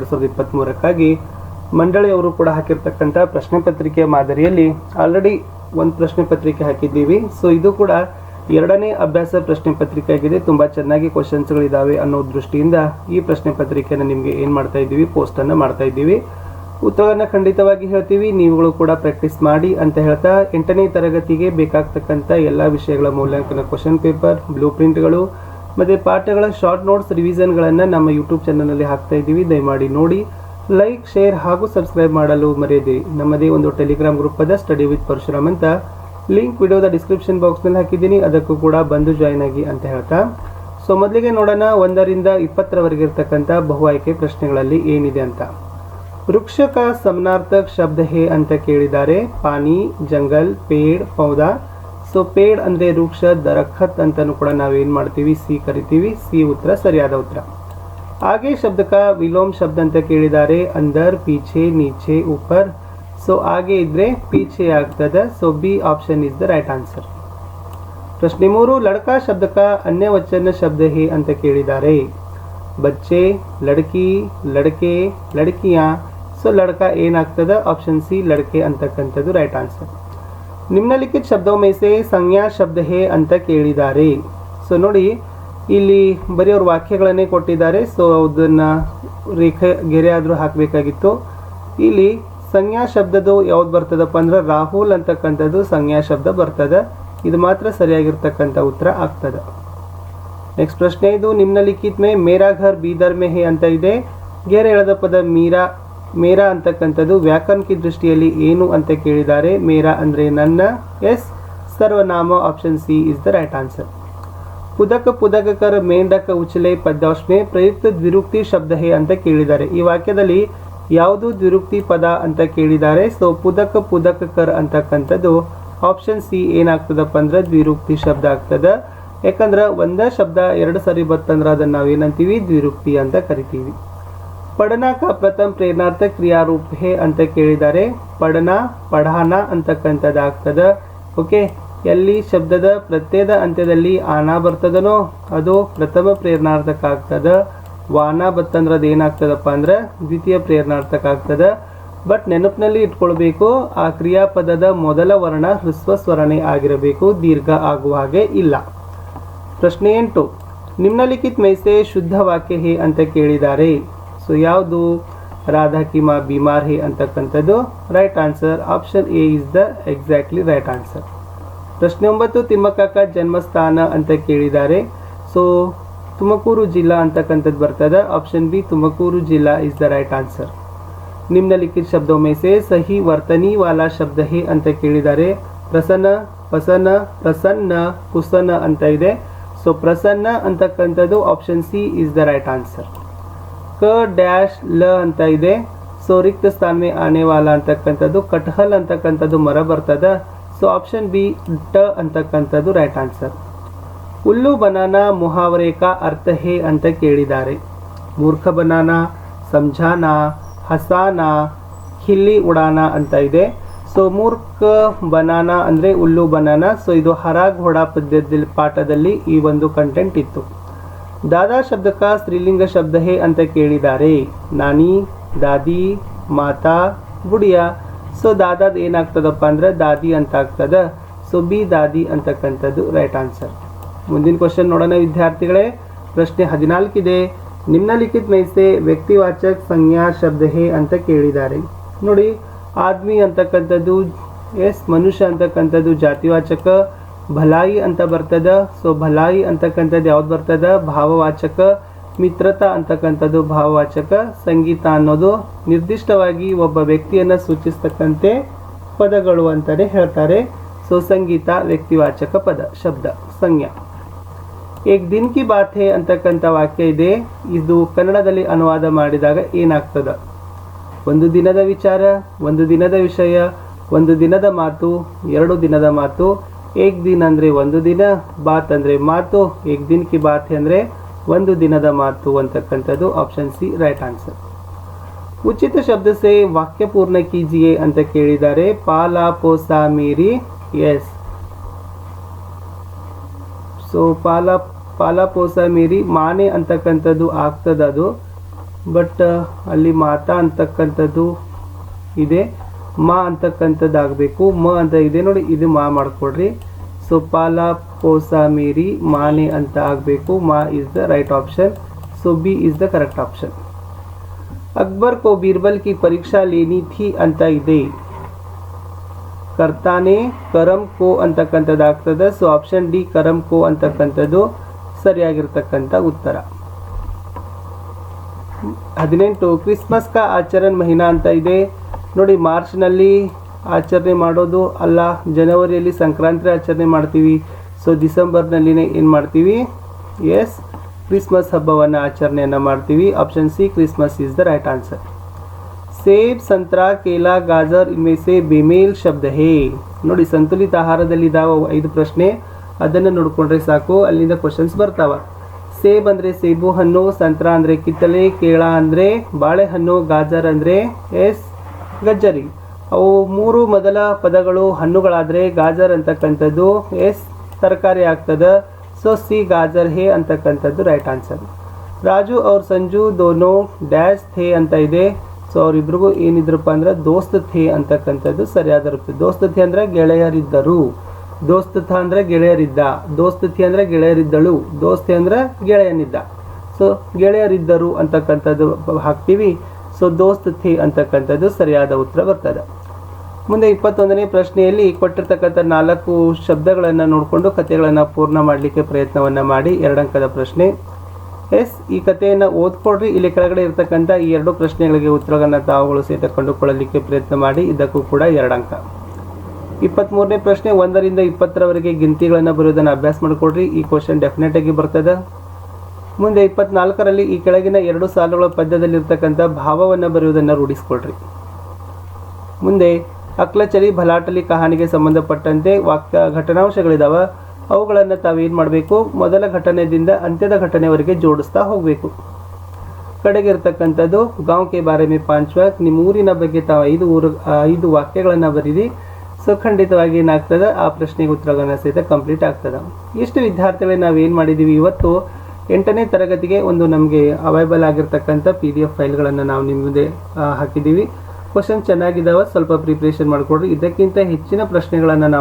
2023 ಮಂಡಳಿಯವರು ಕೂಡ ಹಾಕಿರ್ತಕ್ಕಂಥ ಪ್ರಶ್ನೆ ಪತ್ರಿಕೆ ಮಾದರಿಯಲ್ಲಿ ಆಲ್ರೆಡಿ ಒಂದು ಪ್ರಶ್ನೆ ಪತ್ರಿಕೆ ಹಾಕಿದ್ದೀವಿ. ಸೊ ಇದು ಕೂಡ ಎರಡನೇ ಅಭ್ಯಾಸ ಪ್ರಶ್ನೆ ಪತ್ರಿಕೆ ಆಗಿದೆ. ತುಂಬ ಚೆನ್ನಾಗಿ ಕ್ವಶನ್ಸ್ಗಳಿದ್ದಾವೆ ಅನ್ನೋ ದೃಷ್ಟಿಯಿಂದ ಈ ಪ್ರಶ್ನೆ ಪತ್ರಿಕೆಯನ್ನು ನಿಮಗೆ ಏನು ಮಾಡ್ತಾ ಇದ್ದೀವಿ, ಪೋಸ್ಟನ್ನು ಮಾಡ್ತಾ ಇದ್ದೀವಿ. ಉತ್ತರವನ್ನು ಖಂಡಿತವಾಗಿ ಹೇಳ್ತೀವಿ, ನೀವುಗಳು ಕೂಡ ಪ್ರಾಕ್ಟೀಸ್ ಮಾಡಿ ಅಂತ ಹೇಳ್ತಾ 8ನೇ ತರಗತಿಗೆ ಬೇಕಾಗ್ತಕ್ಕಂಥ ಎಲ್ಲ ವಿಷಯಗಳ ಮೌಲ್ಯಾಂಕನ ಕ್ವಶನ್ ಪೇಪರ್, ಬ್ಲೂ ಪ್ರಿಂಟ್ಗಳು ಮತ್ತು ಪಾಠಗಳ ಶಾರ್ಟ್ ನೋಟ್ಸ್ ರಿವಿಷನ್ಗಳನ್ನು ನಮ್ಮ ಯೂಟ್ಯೂಬ್ ಚಾನಲ್ನಲ್ಲಿ ಹಾಕ್ತಾ ಇದ್ದೀವಿ. ದಯಮಾಡಿ ನೋಡಿ, ಲೈಕ್, ಶೇರ್ ಹಾಗೂ ಸಬ್ಸ್ಕ್ರೈಬ್ ಮಾಡಲು ಮರೆಯದಿರಿ. ನಮ್ಮದೇ ಒಂದು ಟೆಲಿಗ್ರಾಮ್ ಗ್ರೂಪ್ ಅದ ಸ್ಟಡಿ ವಿತ್ ಪರಶುರಾಮ್ ಅಂತ, ಲಿಂಕ್ ವಿಡಿಯೋದ ಡಿಸ್ಕ್ರಿಪ್ಷನ್ ಬಾಕ್ಸ್ನಲ್ಲಿ ಹಾಕಿದ್ದೀನಿ, ಅದಕ್ಕೂ ಕೂಡ ಬಂದು ಜಾಯ್ನ್ ಆಗಿ ಅಂತ ಹೇಳ್ತಾ. ಸೊ ಮೊದಲಿಗೆ ನೋಡೋಣ 1 ರಿಂದ 20ರವರೆಗೆ ಇರ್ತಕ್ಕಂಥ ಬಹು ಆಯ್ಕೆ ಪ್ರಶ್ನೆಗಳಲ್ಲಿ ಏನಿದೆ ಅಂತ. ವೃಕ್ಷ ಕಾ ಸಮನಾರ್ಥಕ ಶಬ್ದ ಹೇ ಅಂತ ಕೇಳಿದ್ದಾರೆ. ಪಾನಿ, ಜಂಗಲ್, ಪೇಡ್, ಪೌದಾ. ಸೊ ಪೇಡ್ ಅಂದರೆ ವೃಕ್ಷ, ದರಖತ್ ಅಂತಲೂ ಕೂಡ ನಾವೇನು ಮಾಡ್ತೀವಿ, ಸಿ ಕರಿತೀವಿ. ಸಿ ಉತ್ತರ ಸರಿಯಾದ ಉತ್ತರ. आगे शब्द का विलोम शब्द ಅಂತ ಕೇಳಿದ್ದಾರೆ. अंदर, पीछे, नीचे, ऊपर. ಸೊ आगे ಇದ್ರೆ पीछे ಆಗ್ತದೆ. So B option is the right answer. ಪ್ರಶ್ನೆ 3, लड़का शब्द का अन्य वचन शब्द है ಅಂತ ಕೇಳಿದ್ದಾರೆ. बच्चे, लड़की, लड़के, लड़कियां. ಸೊ लड़का ಏನಾಗ್ತದೆ, ಆಪ್ಷನ್ ಸಿ लड़के ಅಂತಕ್ಕಂಥದ್ದು ರೈಟ್ ಆನ್ಸರ್. ನಿಮ್ನಲಿಖಿತ ಶಬ್ದೋ ಮೇ ಸೆ ಸಂಜ್ಞಾ ಶಬ್ದ ಹೇ ಅಂತ ಕೇಳಿದ್ದಾರೆ. ಸೊ ನೋಡಿ, ಇಲ್ಲಿ ಬರೀ ಅವ್ರ ವಾಕ್ಯಗಳನ್ನೇ ಕೊಟ್ಟಿದ್ದಾರೆ. ಸೊ ಅದನ್ನು ರೇಖೆ ಗೆರೆ ಆದರೂ ಹಾಕಬೇಕಾಗಿತ್ತು. ಇಲ್ಲಿ ಸಂಜ್ಞಾ ಶಬ್ದದ್ದು ಯಾವ್ದು ಬರ್ತದಪ್ಪ ಅಂದ್ರೆ ರಾಹುಲ್ ಅಂತಕ್ಕಂಥದ್ದು ಸಂಜ್ಞಾ ಶಬ್ದ ಬರ್ತದೆ. ಇದು ಮಾತ್ರ ಸರಿಯಾಗಿರ್ತಕ್ಕಂಥ ಉತ್ತರ ಆಗ್ತದೆ. ನೆಕ್ಸ್ಟ್ ಪ್ರಶ್ನೆ ಇದು, ನಿಮ್ನಲಿಖಿತ ಮೇ ಮೇರಾ ಘರ್ ಬೀದರ್ ಮೇ ಹೇ ಅಂತ ಇದೆ. ಗೆರೆ ಎಳೆದ ಪದ ಮೇರಾ ಅಂತಕ್ಕಂಥದ್ದು ವ್ಯಾಕರಣಕ್ಕೆ ದೃಷ್ಟಿಯಲ್ಲಿ ಏನು ಅಂತ ಕೇಳಿದ್ದಾರೆ. ಮೇರಾ ಅಂದರೆ ನನ್ನ. ಎಸ್ ಸರ್ವನಾಮ, option C is the right answer. ಪುದಕ ಪುದಕಕರ್ ಮೇಂಡಕ ಉಚಲೆ ಪದ್ಯಾಂಶ ಮೇ ಪ್ರಯುಕ್ತ ದ್ವಿರುಕ್ತಿ ಶಬ್ದ ಹೇ ಅಂತ ಕೇಳಿದ್ದಾರೆ. ಈ ವಾಕ್ಯದಲ್ಲಿ ಯಾವುದು ದ್ವಿರುಕ್ತಿ ಪದ ಅಂತ ಕೇಳಿದ್ದಾರೆ. ಸೊ ಪುದಕ ಪುದಕಕರ್ ಅಂತಕ್ಕಂಥದ್ದು ಆಪ್ಷನ್ ಸಿ ಏನಾಗ್ತದಪ್ಪ ಅಂದ್ರೆ ದ್ವಿರುಕ್ತಿ ಶಬ್ದ ಆಗ್ತದೆ. ಯಾಕಂದ್ರೆ ಒಂದೇ ಶಬ್ದ 2 ಸರಿ ಬರ್ತಂದ್ರೆ ಅದನ್ನು ನಾವೇನಂತೀವಿ, ದ್ವಿರುಕ್ತಿ ಅಂತ ಕರಿತೀವಿ. ಪಡನಾ ಕಾ ಪ್ರಥಮ ಪ್ರೇರಣಾರ್ಥಕ ಕ್ರಿಯಾರೂಪ ಹೇ ಅಂತ ಕೇಳಿದ್ದಾರೆ. ಪಡನಾ, ಪಢಾನ ಅಂತಕ್ಕಂಥದ್ದು ಆಗ್ತದೆ. ಓಕೆ, ಎಲ್ಲಿ ಶಬ್ದದ ಪ್ರತ್ಯಯದ ಅಂತ್ಯದಲ್ಲಿ ಆನ ಬರ್ತದನೋ ಅದು ಪ್ರಥಮ ಪ್ರೇರಣಾರ್ಥಕ ಆಗ್ತದೆ. ವಾನ ಬತ್ತಂದ್ರೆ ಅದು ಏನಾಗ್ತದಪ್ಪ ಅಂದ್ರೆ ದ್ವಿತೀಯ ಪ್ರೇರಣಾರ್ಥಕ ಆಗ್ತದೆ. ಬಟ್ ನೆನಪಿನಲ್ಲಿ ಇಟ್ಕೊಳ್ಬೇಕು, ಆ ಕ್ರಿಯಾಪದದ ಮೊದಲ ವರ್ಣ ಹ್ರಸ್ವ ಸ್ವರಣೆ ಆಗಿರಬೇಕು, ದೀರ್ಘ ಆಗುವ ಹಾಗೆ ಇಲ್ಲ. ಪ್ರಶ್ನೆ 8, ನಿಮ್ನಲಿಖಿತ ಮೈಸೆ ಶುದ್ಧ ವಾಕ್ಯ ಹೇ ಅಂತ ಕೇಳಿದ್ದಾರೆ. ಸೊ ಯಾವುದು, ರಾಧಾ ಕಿ ಮಾ ಬಿಮಾರ್ ಹೇ ಅಂತಕ್ಕಂಥದ್ದು right answer. Option A is the exactly right answer. ಪ್ರಶ್ನೆ 9, ತಿಮ್ಮಕ್ಕ ಜನ್ಮಸ್ಥಾನ ಅಂತ ಕೇಳಿದ್ದಾರೆ. ಸೊ ತುಮಕೂರು ಜಿಲ್ಲಾ ಅಂತಕ್ಕಂಥದ್ದು ಬರ್ತದೆ. ಆಪ್ಷನ್ ಬಿ ತುಮಕೂರು ಜಿಲ್ಲಾ ಇಸ್ ದ ರೈಟ್ ಆನ್ಸರ್. ನಿಮ್ನಲಿಖಿತ ಶಬ್ದೋ ಮೇ ಸೆ ಸಹಿ ವರ್ತನಿ ವಾಲಾ ಶಬ್ದ ಹೇ ಅಂತ ಕೇಳಿದ್ದಾರೆ. ಪ್ರಸನ್ನ, ಪಸನ್ನ, ಪ್ರಸನ್ನ, ಕುಸನ್ನ ಅಂತ ಇದೆ. ಸೊ ಪ್ರಸನ್ನ ಅಂತಕ್ಕಂಥದ್ದು option C is the right answer. ಕ ಡ್ಯಾಶ್ ಲ ಅಂತ ಇದೆ. ಸೊ ರಿಕ್ತ ಸ್ಥಾನ ಮೇ ಆನೆ ವಾಲಾ ಅಂತಕ್ಕಂಥದ್ದು ಕಟ್ಹಲ್ ಅಂತಕ್ಕಂಥದ್ದು ಮರ ಬರ್ತದೆ. ಸೊ ಆಪ್ಷನ್ ಬಿ ಟ ಅಂತಕ್ಕಂಥದ್ದು ರೈಟ್ ಆನ್ಸರ್. ಉಲ್ಲು ಬನಾನಾ ಮುಹಾವರೆ ಕಾ ಅರ್ಥ ಹೇ ಅಂತ ಕೇಳಿದ್ದಾರೆ. ಮೂರ್ಖ ಬನಾನಾ, ಸಮझाना, ಹಸಾನ, ಖಿಲ್ಲಿ ಉಡಾನ ಅಂತ ಇದೆ. ಸೊ ಮೂರ್ಖ ಬನಾನಾ ಅಂದರೆ ಉಲ್ಲು ಬನಾನಾ. ಸೊ ಇದು ಹರಾಗ್ ಹೊಡಾ ಪದ್ಯದಲ್ಲಿ ಪಾಠದಲ್ಲಿ ಈ ಒಂದು ಕಂಟೆಂಟ್ ಇತ್ತು. ದಾದಾ ಶಬ್ದ ಕಾ ಸ್ತ್ರೀಲಿಂಗ ಶಬ್ದ ಹೇ ಅಂತ ಕೇಳಿದ್ದಾರೆ. ನಾನಿ, ದಾದಿ, ಮಾತಾ, ಬುಡಿಯಾ. ಸೊ ದಾದಾದ್ ಏನಾಗ್ತದಪ್ಪ ಅಂದ್ರೆ ದಾದಿ ಅಂತ ಆಗ್ತದೆ. ಸೊ ಬಿ ದಾದಿ ಅಂತಕ್ಕಂಥದ್ದು ರೈಟ್ ಆನ್ಸರ್. ಮುಂದಿನ ಕ್ವಶನ್ ನೋಡೋಣ ವಿದ್ಯಾರ್ಥಿಗಳೇ. ಪ್ರಶ್ನೆ 14 ಇದೆ. ನಿಮ್ನಲಿಖಿತ ಮೈಸೆ ವ್ಯಕ್ತಿವಾಚಕ ಸಂಜ್ಞಾ ಶಬ್ದ ಹೇ ಅಂತ ಕೇಳಿದ್ದಾರೆ. ನೋಡಿ, ಆದ್ಮಿ ಅಂತಕ್ಕಂಥದ್ದು ಎಸ್ ಮನುಷ್ಯ ಅಂತಕ್ಕಂಥದ್ದು ಜಾತಿವಾಚಕ. ಭಲಾಯಿ ಅಂತ ಬರ್ತದ. ಸೊ ಭಲಾಯಿ ಅಂತಕ್ಕಂಥದ್ದು ಯಾವ್ದು ಬರ್ತದ, ಭಾವವಾಚಕ. ಮಿತ್ರತಾ ಅಂತಕ್ಕಂಥದ್ದು ಭಾವವಾಚಕ. ಸಂಗೀತ ಅನ್ನೋದು ನಿರ್ದಿಷ್ಟವಾಗಿ ಒಬ್ಬ ವ್ಯಕ್ತಿಯನ್ನು ಸೂಚಿಸ್ತಕ್ಕಂತೆ ಪದಗಳು ಅಂತಲೇ ಹೇಳ್ತಾರೆ. ಸೊ ಸಂಗೀತ ವ್ಯಕ್ತಿವಾಚಕ ಪದ, ಶಬ್ದ, ಸಂಜ್ಞಾ. ಏಕ್ ದಿನ್ ಕಿ ಬಾತ್ ಹೇ ಅಂತಕ್ಕಂಥ ವಾಕ್ಯ ಇದೆ. ಇದು ಕನ್ನಡದಲ್ಲಿ ಅನುವಾದ ಮಾಡಿದಾಗ ಏನಾಗ್ತದ, ಒಂದು ದಿನದ ವಿಚಾರ, ಒಂದು ದಿನದ ವಿಷಯ, ಒಂದು ದಿನದ ಮಾತು, 2 ದಿನದ ಮಾತು. ಏಕ್ ದಿನ ಅಂದರೆ ಒಂದು ದಿನ, ಬಾತ್ ಅಂದರೆ ಮಾತು, ಏಕ್ ದಿನ್ ಕಿ ಬಾತ್ ಅಂದರೆ ಒಂದು ದಿನದ ಮಾತು ಅಂತಕ್ಕಂಥದ್ದು ಆಪ್ಷನ್ ಸಿ ರೈಟ್ ಆನ್ಸರ್. ಉಚಿತ ಶಬ್ದ ಸೇ ವಾಕ್ಯ ಪೂರ್ಣ ಕೀಜಿಯೇ ಅಂತ ಕೇಳಿದ್ದಾರೆ. ಪಾಲಾ ಪೋಸಾ ಮೇರಿ. ಎಸ್, ಸೊ ಪಾಲಾ ಪೋಸಾ ಮೇರಿ ಮಾನೆ ಅಂತಕ್ಕಂಥದ್ದು ಆಗ್ತದ. ಅದು ಬಟ್ ಅಲ್ಲಿ ಮಾತಾ ಅಂತಕ್ಕಂಥದ್ದು ಇದೆ, ಮಾ ಅಂತಕ್ಕಂಥದ್ದು ಆಗಬೇಕು. ಮ ಅಂತ ಇದೆ ನೋಡಿ, ಇದು ಮಾ ಮಾಡ್ಕೊಡ್ರಿ. ಸೊ ಪಾಲ ಪೋಸ ಮೇರಿ ಮಾನೆ ಅಂತ ಆಗಬೇಕು. ಮಾ is the right option. So B is the correct option. Akbar ಕೋ ಬೀರ್ಬಲ್ ಕಿ ಪರೀಕ್ಷಾ ಲೇನಿ ಥಿ ಅಂತ ಇದೆ. ಕರ್ತಾನೆ ಕರಮ್ ಕೋ ಅಂತಕ್ಕಂಥದ್ದು ಆಗ್ತದೆ. ಸೊ ಆಪ್ಷನ್ ಡಿ ಕರಮ್ ಕೋ ಅಂತಕ್ಕಂಥದ್ದು ಸರಿಯಾಗಿರ್ತಕ್ಕಂಥ ಉತ್ತರ. 18 ಕ್ರಿಸ್ಮಸ್ ಕಾ ಆಚರಣೆ ಮಹಿನಾ ಅಂತ ಇದೆ ನೋಡಿ. ಮಾರ್ಚ್ನಲ್ಲಿ ಆಚರಣೆ ಮಾಡೋದು ಅಲ್ಲ, ಜನವರಿಯಲ್ಲಿ ಸಂಕ್ರಾಂತಿ ಆಚರಣೆ ಮಾಡ್ತೀವಿ. ಸೊ ಡಿಸೆಂಬರ್ನಲ್ಲಿನೇ ಏನು ಮಾಡ್ತೀವಿ? ಎಸ್, ಕ್ರಿಸ್ಮಸ್ ಹಬ್ಬವನ್ನು ಆಚರಣೆಯನ್ನು ಮಾಡ್ತೀವಿ. Option C Christmas is the right answer. ಸೇಬ್, ಸಂತ್ರ, ಕೇಲಾ, ಗಾಜರ್ ಇನ್ಮೇ ಸೆ ಬೇಮೇಲ್ ಶಬ್ದ ಹೇ ನೋಡಿ. ಸಂತುಲಿತ ಆಹಾರದಲ್ಲಿದ್ದಾವ 5 ಪ್ರಶ್ನೆ, ಅದನ್ನು ನೋಡ್ಕೊಂಡ್ರೆ ಸಾಕು, ಅಲ್ಲಿಂದ ಕ್ವಶನ್ಸ್ ಬರ್ತಾವ. ಸೇಬ್ ಅಂದರೆ ಸೇಬು ಹಣ್ಣು, ಸಂತ್ರ ಅಂದರೆ ಕಿತ್ತಳೆ, ಕೇಳ ಅಂದರೆ ಬಾಳೆಹಣ್ಣು, ಗಾಜರ್ ಅಂದರೆ ಎಸ್ ಗಜ್ಜರಿ. ಅವು 3 ಮೊದಲ ಪದಗಳು ಹಣ್ಣುಗಳಾದರೆ ಗಾಜರ್ ಅಂತಕ್ಕಂಥದ್ದು ಎಸ್ ತರಕಾರಿ ಆಗ್ತದೆ. ಸೊ ಸಿ ಗಾಜರ್ ಹೇ ಅಂತಕ್ಕಂಥದ್ದು ರೈಟ್ ಆನ್ಸರ್. ರಾಜು ಅವ್ರ ಸಂಜು ದೋನೋ ಡ್ಯಾಶ್ ಥೇ ಅಂತ ಇದೆ. ಸೊ ಅವರಿಬ್ರಿಗೂ ಏನಿದ್ರಪ್ಪ ಅಂದ್ರೆ ದೋಸ್ತ್ ಥೇ ಅಂತಕ್ಕಂಥದ್ದು ಸರಿಯಾದ ರೂಪ. ದೋಸ್ತ್ ಥೇ ಅಂದರೆ ಗೆಳೆಯರಿದ್ದರು, ದೋಸ್ತ್ ಥ ಅಂದರೆ ಗೆಳೆಯರಿದ್ದ, ದೋಸ್ತ್ ಥಿ ಅಂದರೆ ಗೆಳೆಯರಿದ್ದಳು, ದೋಸ್ತೆ ಅಂದರೆ ಗೆಳೆಯನಿದ್ದ. ಸೊ ಗೆಳೆಯರಿದ್ದರು ಅಂತಕ್ಕಂಥದ್ದು ಹಾಕ್ತೀವಿ. ಸೊ ದೋಸ್ತ್ ಥಿ ಅಂತಕ್ಕಂಥದ್ದು ಸರಿಯಾದ ಉತ್ತರ ಬರ್ತದೆ. ಮುಂದೆ 21ನೇ ಪ್ರಶ್ನೆಯಲ್ಲಿ ಕೊಟ್ಟಿರ್ತಕ್ಕಂಥ 4 ಶಬ್ದಗಳನ್ನು ನೋಡಿಕೊಂಡು ಕಥೆಗಳನ್ನು ಪೂರ್ಣ ಮಾಡಲಿಕ್ಕೆ ಪ್ರಯತ್ನವನ್ನು ಮಾಡಿ. 2 ಅಂಕದ ಪ್ರಶ್ನೆ. ಎಸ್, ಈ ಕಥೆಯನ್ನು ಓದ್ಕೊಡ್ರಿ. ಇಲ್ಲಿ ಕೆಳಗಡೆ ಇರ್ತಕ್ಕಂಥ ಈ 2 ಪ್ರಶ್ನೆಗಳಿಗೆ ಉತ್ತರಗಳನ್ನು ತಾವುಗಳು ಸಹಿತ ಕಂಡುಕೊಳ್ಳಲಿಕ್ಕೆ ಪ್ರಯತ್ನ ಮಾಡಿ. ಇದಕ್ಕೂ ಕೂಡ 2 ಅಂಕ. 23ನೇ ಪ್ರಶ್ನೆ 1 ರಿಂದ 20ರವರೆಗೆ ಗಿಂತಿಗಳನ್ನು ಬರೆಯೋದನ್ನು ಅಭ್ಯಾಸ ಮಾಡಿಕೊಡ್ರಿ. ಈ ಕ್ವಶನ್ ಡೆಫಿನೆಟ್ ಆಗಿ ಬರ್ತದೆ. ಮುಂದೆ 24ರಲ್ಲಿ ಈ ಕೆಳಗಿನ 2 ಸಾಲುಗಳ ಪದ್ಯದಲ್ಲಿರ್ತಕ್ಕಂಥ ಭಾವವನ್ನು ಬರೆಯುವುದನ್ನು ರೂಢಿಸ್ಕೊಳ್ರಿ. ಮುಂದೆ ಅಕ್ಲಚಲಿ ಭಲಾಟಲಿ ಕಹಾನಿಗೆ ಸಂಬಂಧಪಟ್ಟಂತೆ ವಾಕ್ಯ ಘಟನಾಂಶಗಳಿದಾವೆ. ಅವುಗಳನ್ನು ತಾವೇನು ಮಾಡಬೇಕು? ಮೊದಲ ಘಟನೆಯಿಂದ ಅಂತ್ಯದ ಘಟನೆವರೆಗೆ ಜೋಡಿಸ್ತಾ ಹೋಗಬೇಕು. ಕಡೆಗೆ ಇರ್ತಕ್ಕಂಥದ್ದು ಗಾಂವ್ ಕೆ ಬಾರೆ ಮೇ 5 ವಾಕ್ಯ, ನಿಮ್ಮ ಊರಿನ ಬಗ್ಗೆ ತಾವು 5 ವಾಕ್ಯಗಳನ್ನು ಬರೀರಿ. ಸೊ ಖಂಡಿತವಾಗಿ ಏನಾಗ್ತದೆ? ಆ ಪ್ರಶ್ನೆಗೆ ಉತ್ತರಗಳನ್ನು ಸಹಿತ ಕಂಪ್ಲೀಟ್ ಆಗ್ತದೆ. ಇಷ್ಟು ವಿದ್ಯಾರ್ಥಿಗಳಿಗೆ ನಾವೇನು ಮಾಡಿದ್ದೀವಿ ಇವತ್ತು 8ನೇ ತರಗತಿಗೆ ಒಂದು ನಮಗೆ ಅವೈಲೇಬಲ್ ಆಗಿರ್ತಕ್ಕಂಥ PDF ಫೈಲ್ಗಳನ್ನು ನಾವು ನಿಮ್ಮ ಮುಂದೆ ಹಾಕಿದ್ದೀವಿ. ಕ್ವಶನ್ ಚೆನ್ನಾಗಿದ್ದಾವೆ, ಸ್ವಲ್ಪ ಪ್ರಿಪ್ರೇಷನ್ ಮಾಡಿಕೊಡ್ರಿ. ಇದಕ್ಕಿಂತ ಹೆಚ್ಚಿನ ಪ್ರಶ್ನೆಗಳನ್ನು ನಾವು